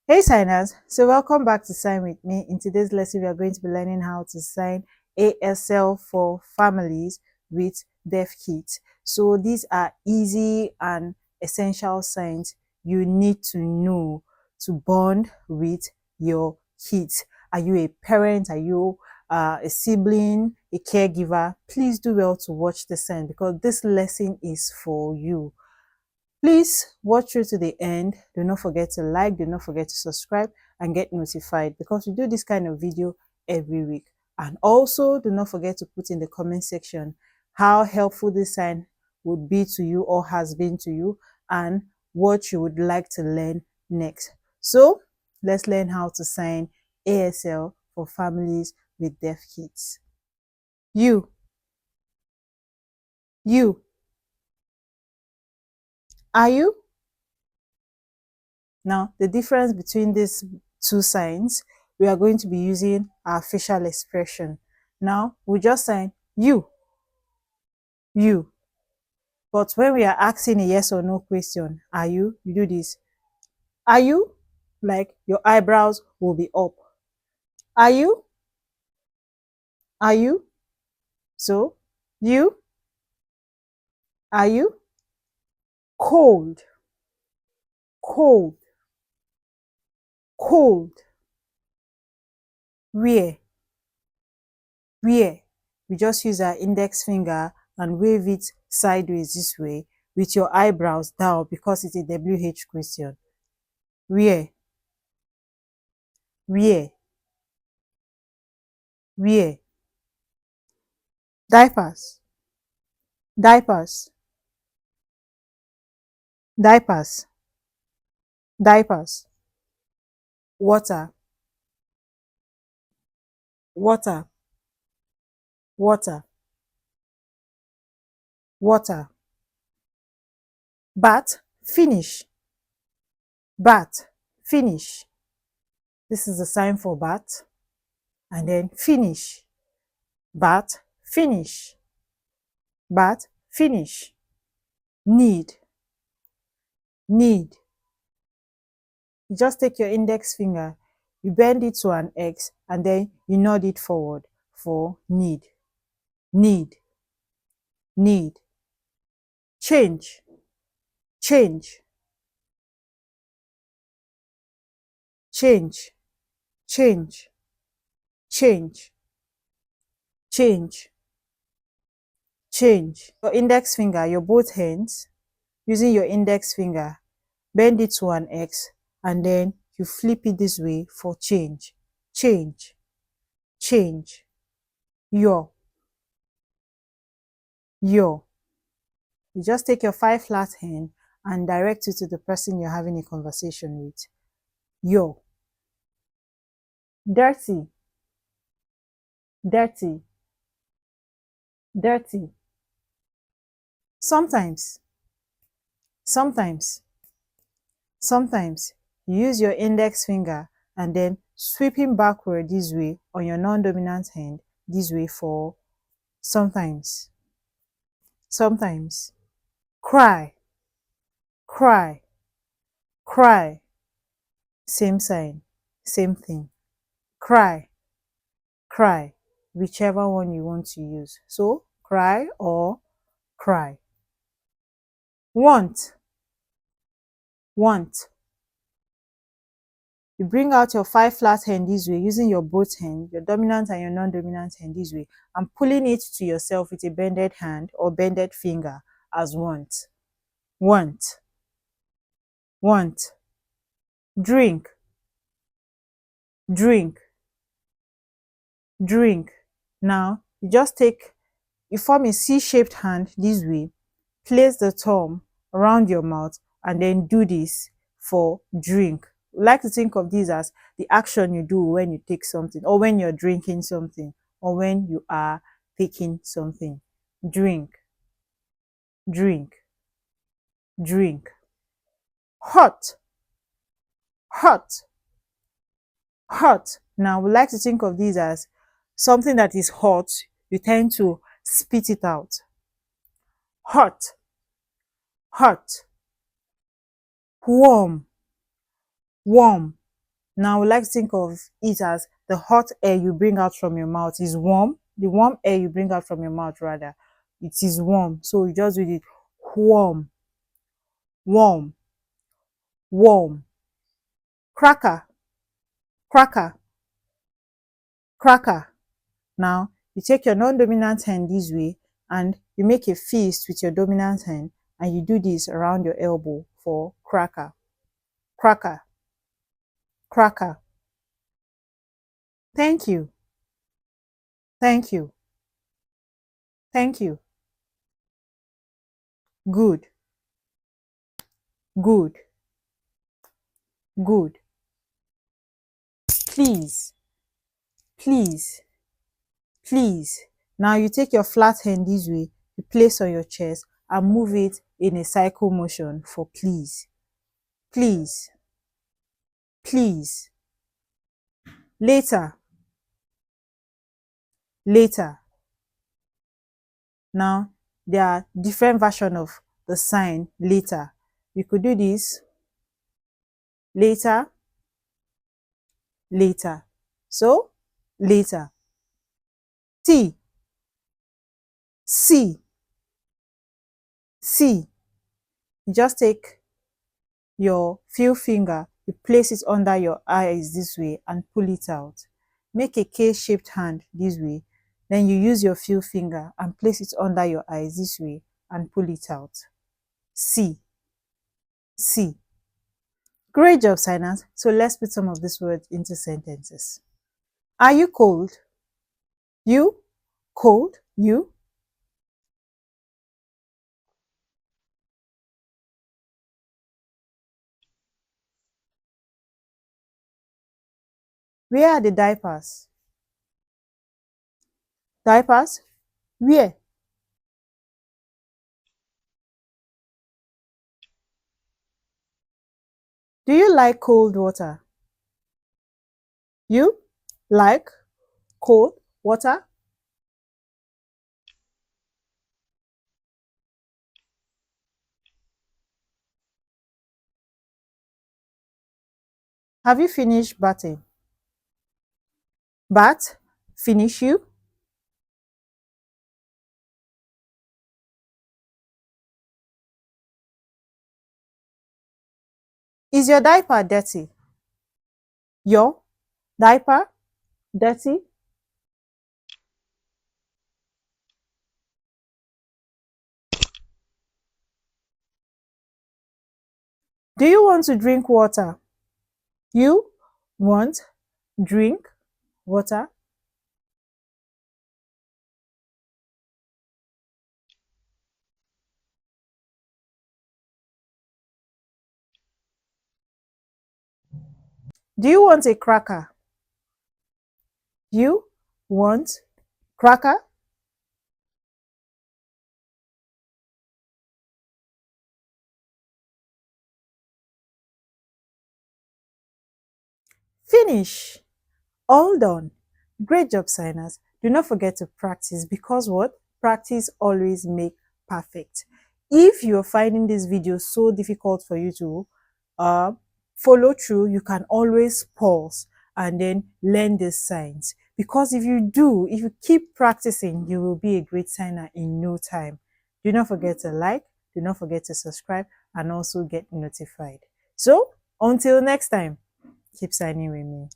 Hey signers, so welcome back to Sign with me. In today's lesson, we are going to be learning how to sign ASL for families with deaf kids. So these are easy and essential signs you need to know to bond with your kids. Are you a parent? Are you a sibling, a caregiver? Please do well to watch the sign because this lesson is for you. Please watch through to the end. Do not forget to like, do not forget to subscribe and get notified because we do this kind of video every week. And also do not forget to put in the comment section how helpful this sign would be to you or has been to you and what you would like to learn next. So let's learn how to sign ASL for families with deaf kids. You, you, are you? Now, the difference between these two signs, we are going to be using our facial expression. Now, we just sign you, you. But when we are asking a yes or no question, are you? You do this. Are you? Like your eyebrows will be up. Are you? Are you? So, you? Are you? Cold, cold, cold. Where? Where? We just use our index finger and wave it sideways this way with your eyebrows down because it's a WH question. Where? Where? Where? Diapers, diapers, diapers, diapers. Water, water, water, water. Bat, finish, bat, finish. This is the sign for bat. And then finish, bat, finish, bat, finish. Need, need. You just take your index finger, you bend it to an X, and then you nod it forward for need, need, need. Change, change, change, change, change, change, change. Your index finger, your both hands, using your index finger, bend it to an X, and then you flip it this way for change, change, change. Your. You just take your 5 flat hand and direct it to the person you're having a conversation with. Yo. Dirty, dirty, dirty. Sometimes, sometimes, sometimes you use your index finger and then sweeping backward this way on your non-dominant hand this way for sometimes, sometimes. Cry, cry, cry. Same sign, same thing. Cry, cry, whichever one you want to use. So, cry or cry. Want, want. You bring out your 5 flat hand this way using your both hand, your dominant and your non-dominant hand this way, and pulling it to yourself with a bended hand or bended finger as want. Want, want. Drink, drink, drink. Now, you form a C-shaped hand this way, place the thumb around your mouth, and then do this for drink. We like to think of this as the action you do when you take something, or when you're drinking something, or when you are taking something. Drink, drink, drink. Hot, hot, hot. Now, we like to think of this as something that is hot, you tend to spit it out. Hot, hot. Warm, warm, Now, let's think of it as the hot air you bring out from your mouth is warm. The warm air you bring out from your mouth, rather, it is warm. So you just read it warm, warm, warm. Cracker, cracker, cracker. Now, you take your non-dominant hand this way and you make a fist with your dominant hand and you do this around your elbow for cracker, cracker, cracker. Thank you, thank you, thank you. Good, good, good. Please, please, please. Now you take your flat hand this way, you place on your chest and move it in a cycle motion for please, please, please. Later, later. Now, there are different versions of the sign later. You could do this later, later. So, later. T, C, C. You just take your feel finger, you place it under your eyes this way and pull it out. Make a K-shaped hand this way. Then you use your feel finger and place it under your eyes this way and pull it out. C, C. Great job, signers. So let's put some of these words into sentences. Are you cold? You? Cold? You? Where are the diapers? Diapers? Where? Do you like cold water? You like cold water? Have you finished bathing? Bath? Finish you? Is your diaper dirty? Your diaper dirty? Do you want to drink water? You want drink water? Do you want a cracker? You want cracker? Finish. All done. Great job, signers. Do not forget to practice because what? Practice always make perfect. If you're finding this video so difficult for you to uh, follow through, you can always pause and then learn these signs. Because if you keep practicing, you will be a great signer in no time. Do not forget to like, do not forget to subscribe, and also get notified. So, until next time, keep signing with me.